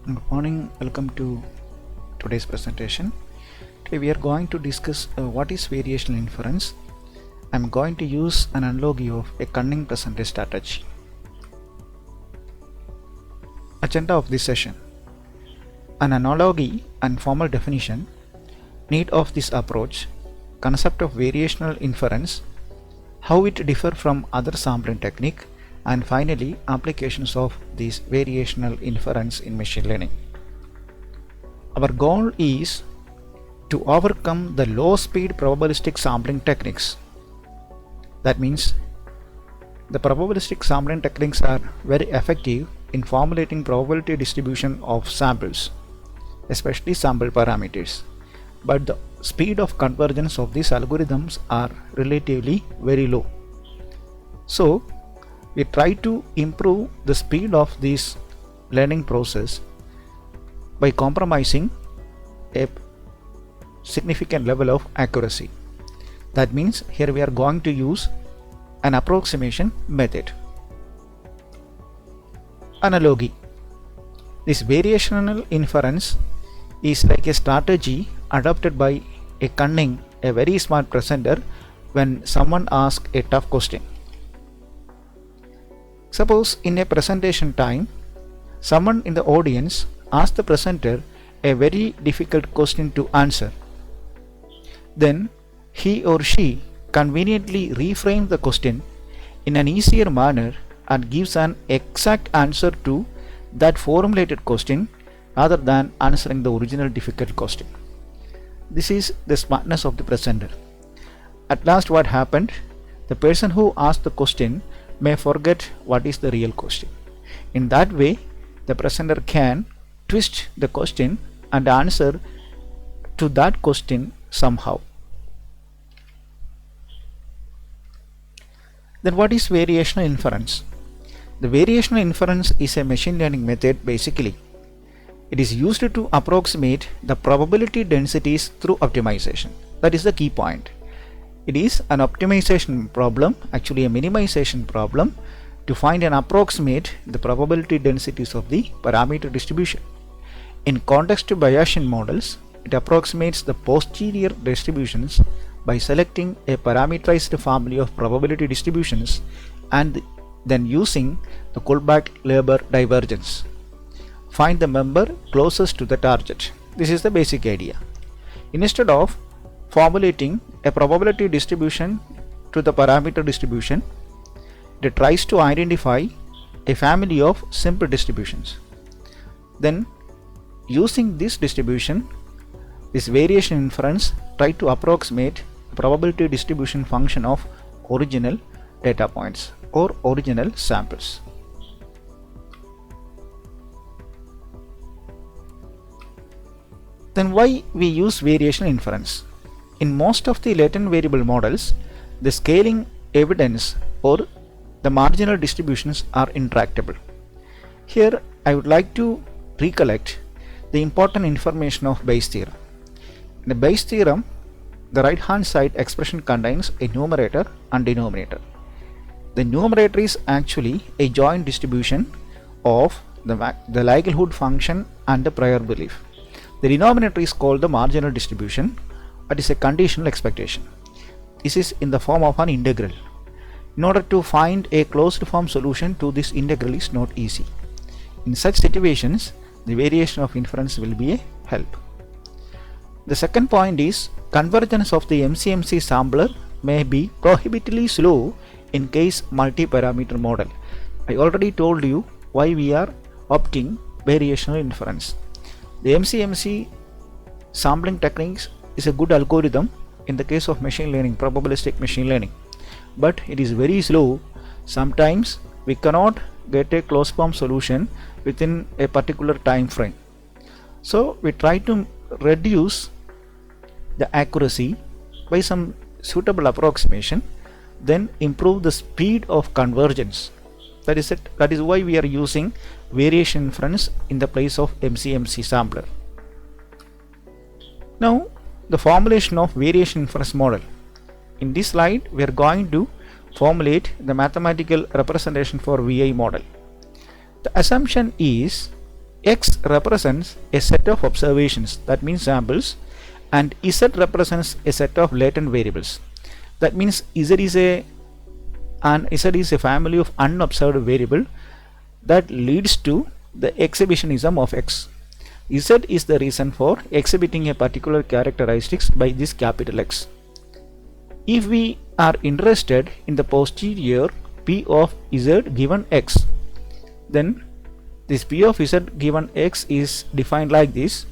Good morning, welcome to today's presentation. Today we are going to discuss what is variational inference. I'm going to use an analogy of a cunning percentage strategy. Agenda of this session: an analogy and formal definition, need of this approach, concept of variational inference, how it differ from other sampling technique, and finally applications of this variational inference in machine learning. Our goal is to overcome the low speed probabilistic sampling techniques. That means the probabilistic sampling techniques are very effective in formulating probability distribution of samples, especially sample parameters, but the speed of convergence of these algorithms are relatively very low. So we try to improve the speed of this learning process by compromising a significant level of accuracy. That means here we are going to use an approximation method. Analogy: this variational inference is like a strategy adopted by a very smart presenter when someone asks a tough question. Suppose in a presentation time, someone in the audience asks the presenter a very difficult question to answer. Then he or she conveniently reframes the question in an easier manner and gives an exact answer to that formulated question rather than answering the original difficult question. This is the smartness of the presenter. At last, what happened? The person who asked the question may forget what is the real question. In that way, the presenter can twist the question and answer to that question somehow. Then what is variational inference? The variational inference is a machine learning method. Basically, it is used to approximate the probability densities through optimization. That is the key point. It is an optimization problem, actually a minimization problem, to find and approximate the probability densities of the parameter distribution. In context Bayesian models, it approximates the posterior distributions by selecting a parameterized family of probability distributions and then using the Kullback-Leibler divergence. Find the member closest to the target. This is the basic idea. Instead of formulating a probability distribution to the parameter distribution, it tries to identify a family of simple distributions. Then, using this distribution, this variation inference try to approximate the probability distribution function of original data points or original samples. Then why we use variational inference? In most of the latent variable models, the scaling evidence or the marginal distributions are intractable. Here I would like to recollect the important information of Bayes' theorem. In the Bayes' theorem, the right hand side expression contains a numerator and denominator. The numerator is actually a joint distribution of the likelihood function and the prior belief. The denominator is called the marginal distribution, but is a conditional expectation. This is in the form of an integral. In order to find a closed form solution to this integral is not easy. In such situations, the variation of inference will be a help. The second point is convergence of the MCMC sampler may be prohibitively slow in case multi-parameter model. I already told you why we are opting variational inference. The MCMC sampling techniques is a good algorithm in the case of machine learning, probabilistic machine learning, but it is very slow. Sometimes we cannot get a closed form solution within a particular time frame. So we try to reduce the accuracy by some suitable approximation, then improve the speed of convergence. That is it. That is why we are using variation inference in the place of MCMC sampler. Now, the formulation of variation inference model. In this slide, we are going to formulate the mathematical representation for VI model. The assumption is X represents a set of observations, that means samples, and Z represents a set of latent variables. That means Z is a family of unobserved variable that leads to the exhibitionism of X. Z is the reason for exhibiting a particular characteristics by this capital X. If we are interested in the posterior P of Z given X, then this P of Z given X is defined like this: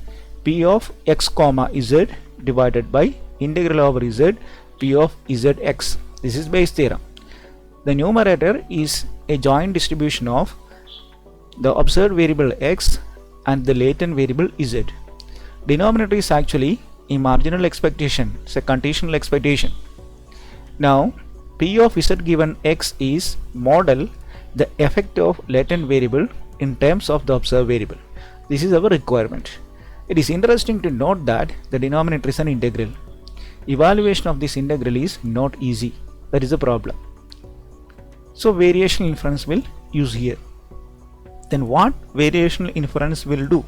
P of X comma Z divided by integral over Z P of Zx. This is Bayes' theorem. The numerator is a joint distribution of the observed variable X and the latent variable Z. Denominator is actually a marginal expectation, it's a conditional expectation. Now P of Z given X is model the effect of latent variable in terms of the observed variable. This is our requirement. It is interesting to note that the denominator is an integral. Evaluation of this integral is not easy. That is a problem. So variational inference will use here. Then what variational inference will do?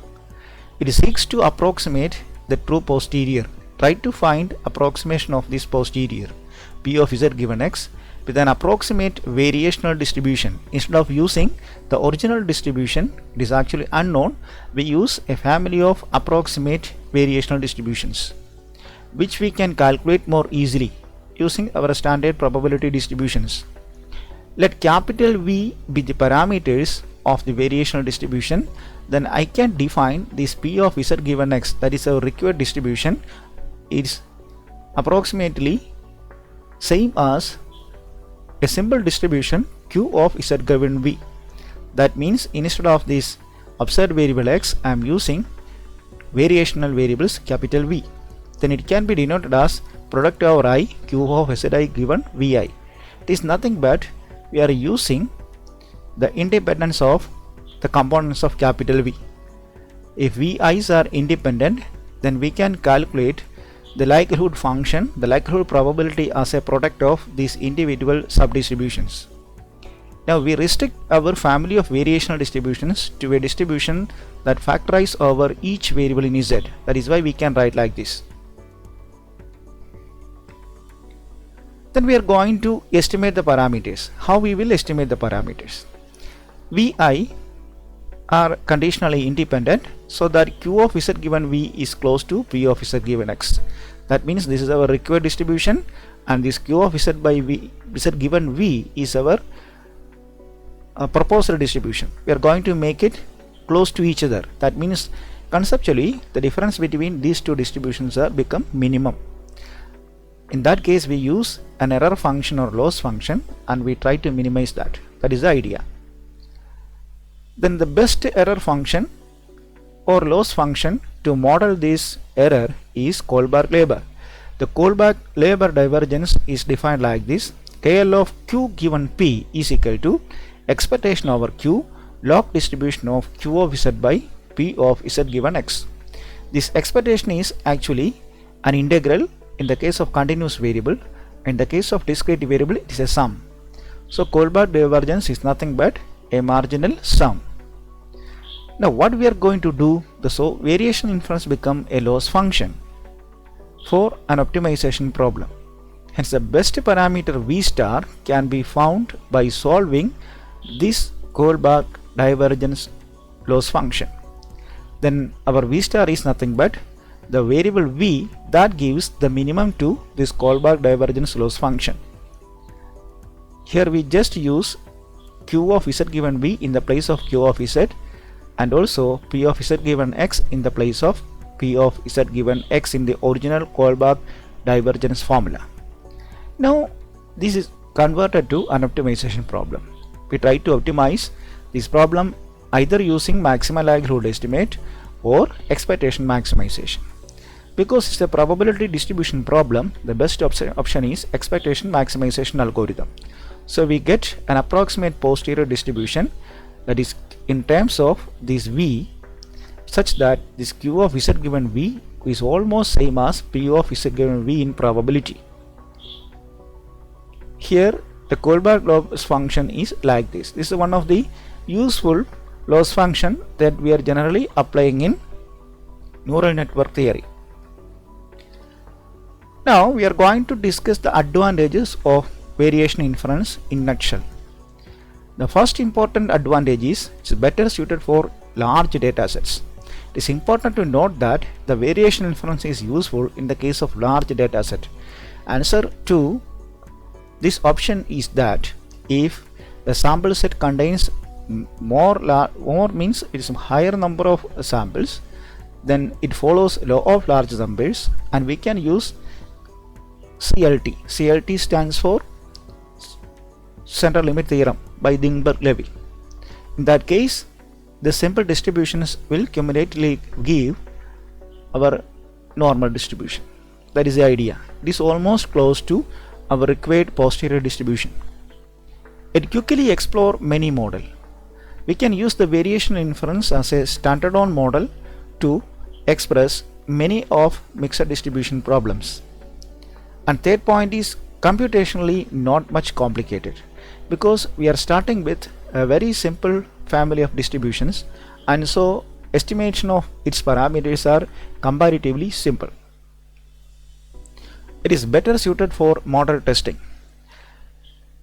It seeks to approximate the true posterior. Try to find approximation of this posterior P of Z given X with an approximate variational distribution. Instead of using the original distribution, it is actually unknown, we use a family of approximate variational distributions, which we can calculate more easily using our standard probability distributions. Let capital V be the parameters of the variational distribution, then I can define this P of Z given X, that is our required distribution, is approximately same as a simple distribution Q of Z given V. That means instead of this observed variable X, I am using variational variables capital V. Then it can be denoted as product over I Q of Zi given Vi. It is nothing but we are using the independence of the components of capital V. If Vi's are independent, then we can calculate the likelihood function, the likelihood probability as a product of these individual subdistributions. Now we restrict our family of variational distributions to a distribution that factorize over each variable in Z. That is why we can write like this. Then we are going to estimate the parameters. How we will estimate the parameters? Vi are conditionally independent, so that Q of Z given V is close to P of Z given X. That means this is our required distribution, and this Q of Z by V, Z given V is our proposed distribution. We are going to make it close to each other. That means conceptually the difference between these two distributions are become minimum. In that case we use an error function or loss function and we try to minimize that. That is the idea. Then the best error function or loss function to model this error is Kohlberg-Leiber. The Kohlberg-Leiber divergence is defined like this: KL of Q given P is equal to expectation over Q log distribution of Q of Z by P of Z given X. This expectation is actually an integral in the case of continuous variable. In the case of discrete variable, it is a sum. So Kohlberg divergence is nothing but a marginal sum. Now what we are going to do, so variation inference become a loss function for an optimization problem. Hence the best parameter V star can be found by solving this Kohlberg divergence loss function. Then our V star is nothing but the variable V that gives the minimum to this Kohlberg divergence loss function. Here we just use Q of Z given V in the place of Q of Z, and also P of Z given X in the place of P of Z given X in the original Kohlberg divergence formula. Now this is converted to an optimization problem. We try to optimize this problem either using maximal likelihood estimate or expectation maximization. Because it's a probability distribution problem, the best option is expectation maximization algorithm. So we get an approximate posterior distribution, that is in terms of this V, such that this Q of Z given V is almost same as P of Z given V in probability. Here the Kohlberg loss function is like this. This is one of the useful loss function that we are generally applying in neural network theory. Now we are going to discuss the advantages of variation inference in nutshell. The first important advantage is it's better suited for large data sets. It is important to note that the variation inference is useful in the case of large data set. Answer to this option is that if the sample set contains more means it is a higher number of samples, then it follows law of large numbers, and we can use CLT. CLT stands for central limit theorem by Dingberg-Levy. In that case, the simple distributions will cumulatively give our normal distribution. That is the idea. It is almost close to our required posterior distribution. It quickly explore many model. We can use the variation inference as a standalone model to express many of mixed distribution problems. And third point is computationally not much complicated, because we are starting with a very simple family of distributions, and so estimation of its parameters are comparatively simple. It is better suited for model testing.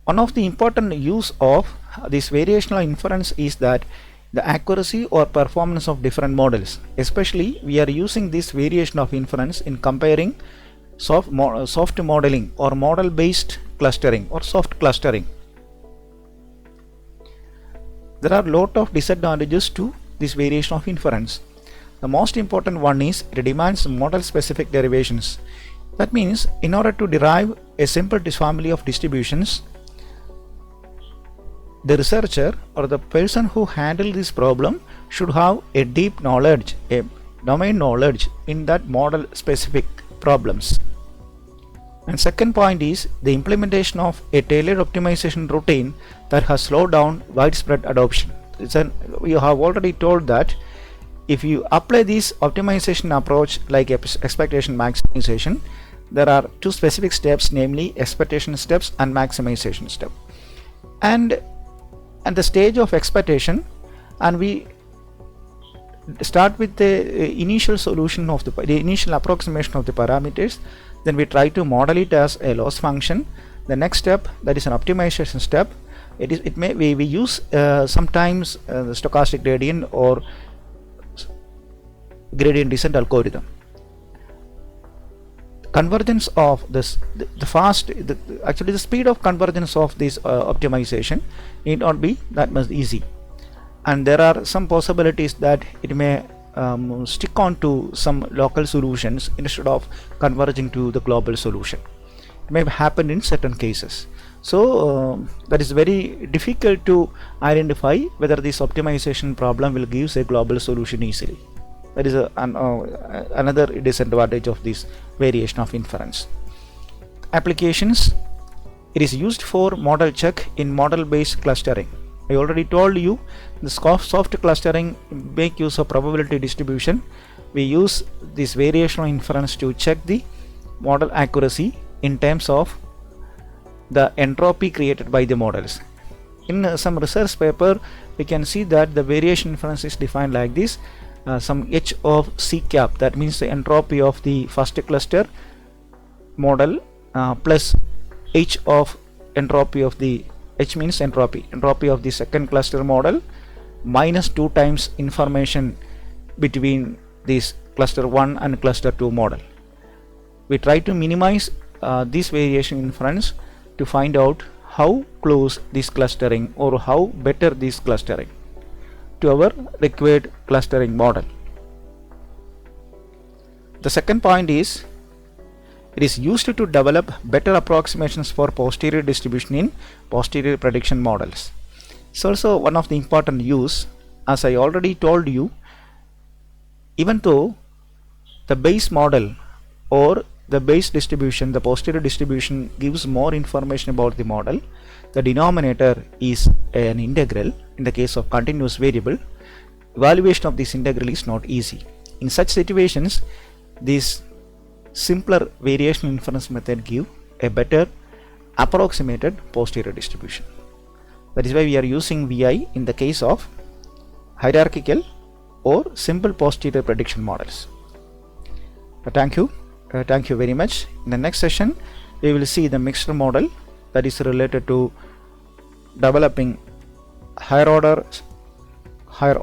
One of the important use of this variational inference is that the accuracy or performance of different models. Especially we are using this variation of inference in comparing soft modeling or model based clustering or soft clustering. There are a lot of disadvantages to this variation of inference. The most important one is it demands model specific derivations. That means in order to derive a simple family of distributions, the researcher or the person who handles this problem should have a deep knowledge, a domain knowledge in that model specific problems. And second point is the implementation of a tailored optimization routine that has slowed down widespread adoption. We have already told that if you apply this optimization approach like expectation maximization, there are two specific steps, namely expectation steps and maximization step. And at the stage of expectation, and we start with the initial solution of the initial approximation of the parameters, then we try to model it as a loss function. The next step, that is an optimization step, we use sometimes the stochastic gradient or gradient descent algorithm. Convergence of this, actually the speed of convergence of this optimization need not be that much easy, and there are some possibilities that it may stick on to some local solutions instead of converging to the global solution. It may happen in certain cases. So that is very difficult to identify whether this optimization problem will give a global solution easily. That is another disadvantage of this variation of inference. Applications: it is used for model check in model based clustering. I already told you the soft clustering make use of probability distribution. We use this variational inference to check the model accuracy in terms of the entropy created by the models. In some research paper, we can see that the variation inference is defined like this: some h of c cap, that means the entropy of the first cluster model, plus h of entropy of the h means entropy of the second cluster model, minus 2 times information between this cluster 1 and cluster 2 model. We try to minimize this variation inference to find out how close this clustering or how better this clustering to our required clustering model. The second point is it is used to develop better approximations for posterior distribution in posterior prediction models. It's also one of the important use. As I already told you, even though the base model or the base distribution, the posterior distribution gives more information about the model, the denominator is an integral. In the case of continuous variable, evaluation of this integral is not easy. In such situations, this simpler variation inference method give a better approximated posterior distribution. That is why we are using VI in the case of hierarchical or simple posterior prediction models. Thank you. Thank you very much. In the next session, we will see the mixed model, that is related to developing higher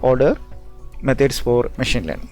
order methods for machine learning.